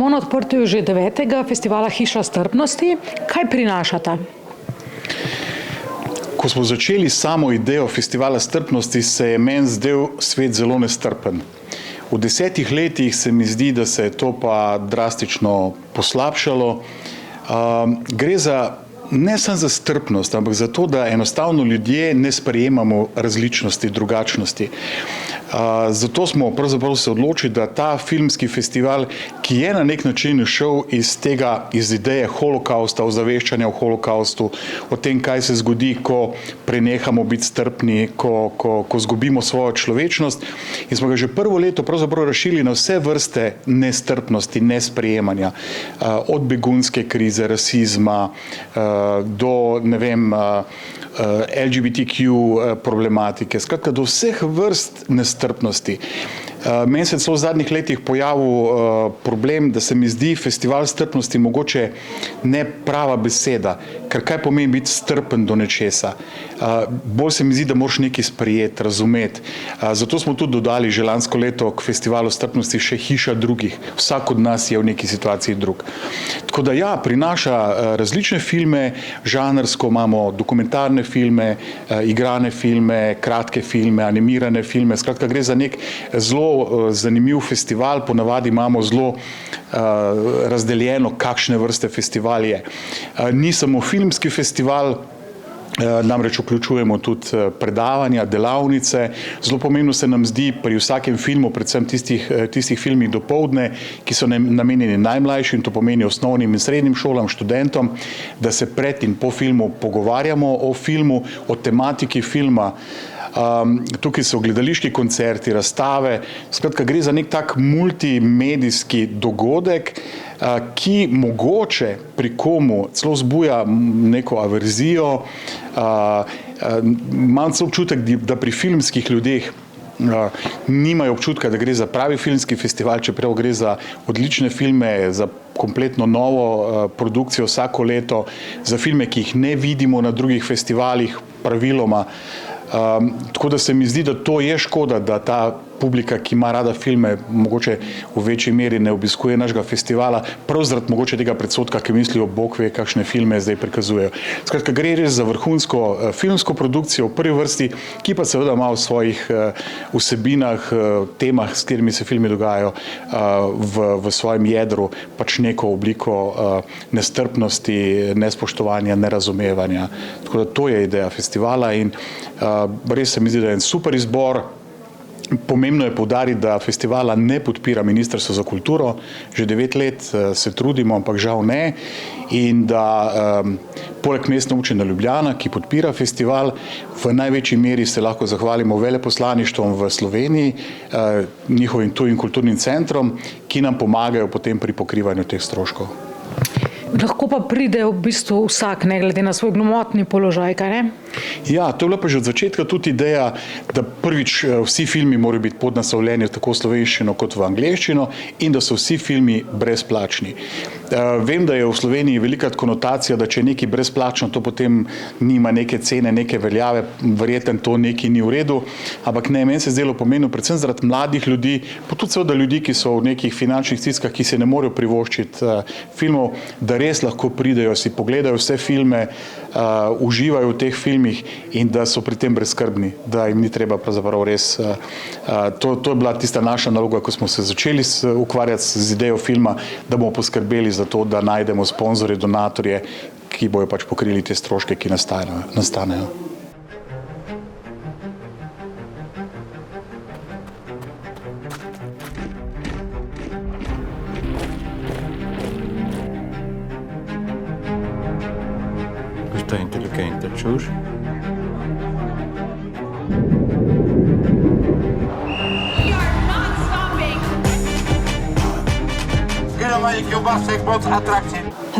Smo na odprtju že 9. festivala Hiša strpnosti. Kaj prinašata? Ko smo začeli samo idejo festivala strpnosti, se je meni zdel svet zelo nestrpen. V 10 letih se mi zdi, da se je to pa drastično poslabšalo. Gre za ne samo za strpnost, ampak za to, da enostavno ljudje ne sprejemamo različnosti, drugačnosti. Zato smo pravzaprav se odločili, da ta filmski festival, ki je na nek način šel iz ideje holokausta, ozaveščanja o holokaustu, o tem, kaj se zgodi, ko prenehamo biti strpni, ko zgubimo svojo človečnost, in smo ga že prvo leto pravzaprav razširili na vse vrste nestrpnosti, nesprejemanja, od begunske krize, rasizma, do, ne vem, LGBTQ problematike, skratka do vseh vrst nestrpnosti. Meni se je celo v zadnjih letih pojavil problem, da se mi zdi festival strpnosti mogoče ne prava beseda, ker kaj pomeni biti strpen do nečesa. Bolj se mi zdi, da moraš nekaj sprejeti, razumeti. Zato smo tudi dodali že lansko leto k festivalu strpnosti še hiša drugih. Vsak od nas je v neki situaciji drug. Tako da ja, prinaša različne filme, žanrsko imamo dokumentarne filme, igrane filme, kratke filme, animirane filme, skratka gre za nek zelo zanimiv festival, ponavadi imamo zelo razdeljeno, kakšne vrste festival je. Ni samo filmski festival, namreč vključujemo tudi predavanja, delavnice. Zelo pomembno se nam zdi pri vsakem filmu, predvsem tistih filmih dopoldne, ki so namenjeni najmlajšim, to pomeni osnovnim in srednjim šolam, študentom, da se pred in po filmu pogovarjamo o filmu, o tematiki filma. Tukaj so gledališki koncerti, razstave, skratka gre za nek tak multimedijski dogodek, ki mogoče pri komu celo vzbuja neko averzijo. Imam celo občutek, da pri filmskih ljudeh nimajo občutka, da gre za pravi filmski festival, čeprav gre za odlične filme, za kompletno novo produkcijo vsako leto, za filme, ki jih ne vidimo na drugih festivalih praviloma. Tako da se mi zdi, da to je škoda, da ta publika, ki ima rada filme, mogoče v večji meri ne obiskuje našega festivala, prav zaradi mogoče tega predsodka, ki mislijo, Bog ve, kakšne filme zdaj prikazujejo. Skratka, gre res za vrhunsko filmsko produkcijo v prvi vrsti, ki pa seveda ima v svojih vsebinah, temah, s katerimi se filmi dogajajo, v svojem jedru pač neko obliko nestrpnosti, nespoštovanja, nerazumevanja. Tako da to je ideja festivala in res se mi zdi, da je en super izbor. Pomembno je poudariti, da festivala ne podpira Ministrstvo za kulturo, že 9 let se trudimo, ampak žal ne, in da poleg Mestne občine Ljubljana, ki podpira festival, v največji meri se lahko zahvalimo veleposlaništvom v Sloveniji, njihovim tujim kulturnim centrom, ki nam pomagajo potem pri pokrivanju teh stroškov. Lahko pa pride v bistvu vsak, ne glede na svoj gmotni položaj, kaj ne? Ja, to je bila pa že od začetka tudi ideja, da prvič vsi filmi morajo biti podnaslovljeni tako v slovenščino kot v angleščino in da so vsi filmi brezplačni. Vem, da je v Sloveniji velika konotacija, da če je nekaj brezplačno, to potem nima neke cene, neke veljave, verjetno to nekaj ni v redu, ampak ne, meni se je zdelo pomembno, predvsem zaradi mladih ljudi, pa tudi seveda ljudi, ki so v nekih finančnih stiskah, ki se ne morejo privoščiti filmov, da res lahko pridejo, si pogledajo vse filme, uživajo v teh filmih in da so pri tem brezskrbni, da jim ni treba pravzaprav res. To je bila tista naša naloga, ko smo se začeli ukvarjati z idejo filma, da bomo poskrbeli za to, da najdemo sponzorje, donatorje, ki bojo pač pokrili te stroške, ki nastanejo. Questa è intelligente, čuš?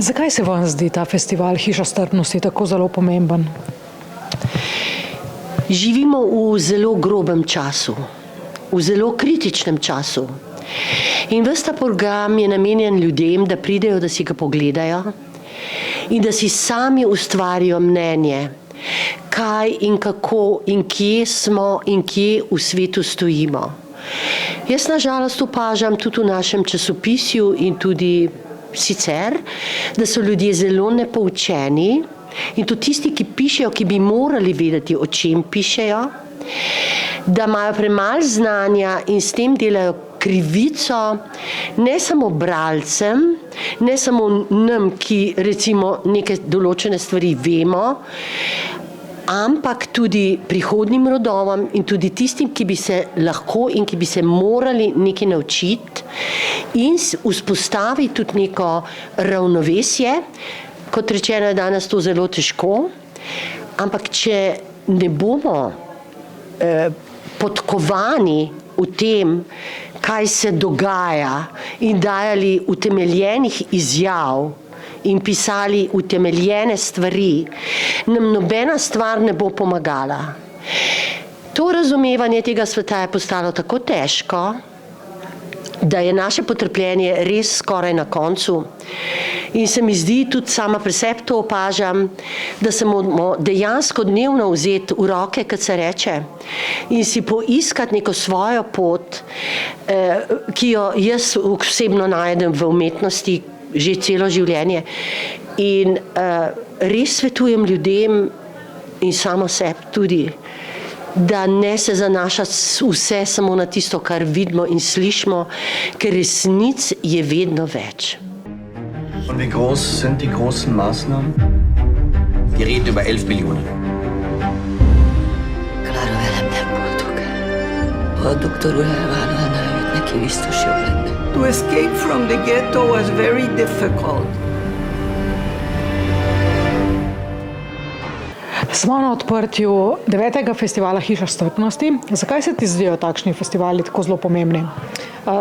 Zakaj se vam zdi ta festival Hiša strpnosti tako zelo pomemben? Živimo v zelo grobem času, v zelo kritičnem času. In ves ta program je namenjen ljudem, da pridejo, da si ga pogledajo in da si sami ustvarijo mnenje, kaj in kako in kje smo in kje v svetu stojimo. Jaz nažalost opažam tudi v našem časopisju in tudi sicer, da so ljudje zelo nepoučeni in tudi tisti, ki pišejo, ki bi morali vedeti, o čem pišejo, da imajo premalo znanja in s tem delajo krivico ne samo bralcem, ne samo nam, ki recimo neke določene stvari vemo, ampak tudi prihodnjim rodovom in tudi tistim, ki bi se lahko in ki bi se morali nekaj naučiti in vzpostaviti tudi neko ravnovesje. Kot rečeno, je danes to zelo težko, ampak če ne bomo podkovani v tem, kaj se dogaja in dajali utemeljenih izjav in pisali utemeljene stvari, nam nobena stvar ne bo pomagala. To razumevanje tega sveta je postalo tako težko, da je naše potrpljenje res skoraj na koncu. In se mi zdi, tudi sama pri sebi to opažam, da se moramo dejansko dnevno vzeti v roke, kot se reče, in si poiskati neko svojo pot, ki jo jaz osebno najdem v umetnosti že celo življenje. In res svetujem ljudem in samo sebi tudi, da ne se zanaša vse samo na tisto, kar vidimo in slišimo, ker resnic je vedno več. Und wie groß sind die großen Maßnahmen? Wir reden über 11 Millionen. Klára velem nem boldog. Ha a doktor úr elvállalná őt, neki biztos jobb lenne. To escape from the ghetto was very difficult. Smo na odprtju 9. festivala Hiša strpnosti. Zakaj se ti zdijo takšni festivali tako zelo pomembni?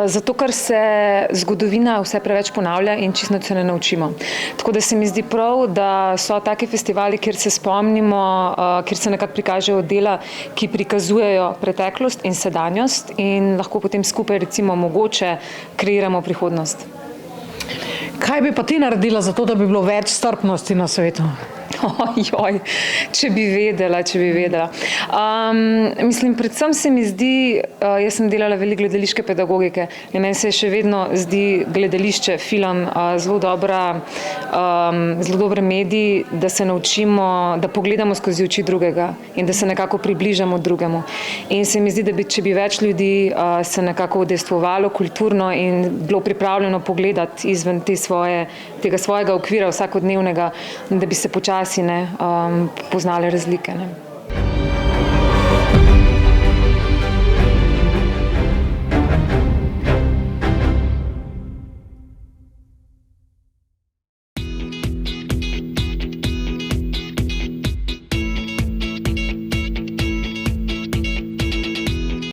Zato, ker se zgodovina vse preveč ponavlja in čisto se ne naučimo. Tako da se mi zdi prav, da so taki festivali, kjer se spomnimo, kjer se nekako prikažejo dela, ki prikazujejo preteklost in sedanjost in lahko potem skupaj recimo mogoče kreiramo prihodnost. Kaj bi pa ti naredila za to, da bi bilo več strpnosti na svetu? Ojoj, če bi vedela. Mislim, predvsem se mi zdi, jaz sem delala veliko gledališke pedagogike in meni se še vedno zdi gledališče, film, zelo dober medij, da se naučimo, da pogledamo skozi oči drugega in da se nekako približamo drugemu. In se mi zdi, da če bi več ljudi se nekako udejstvovalo kulturno in bilo pripravljeno pogledati izven tega svojega okvira vsakodnevnega, da bi se počasi poznale razlike.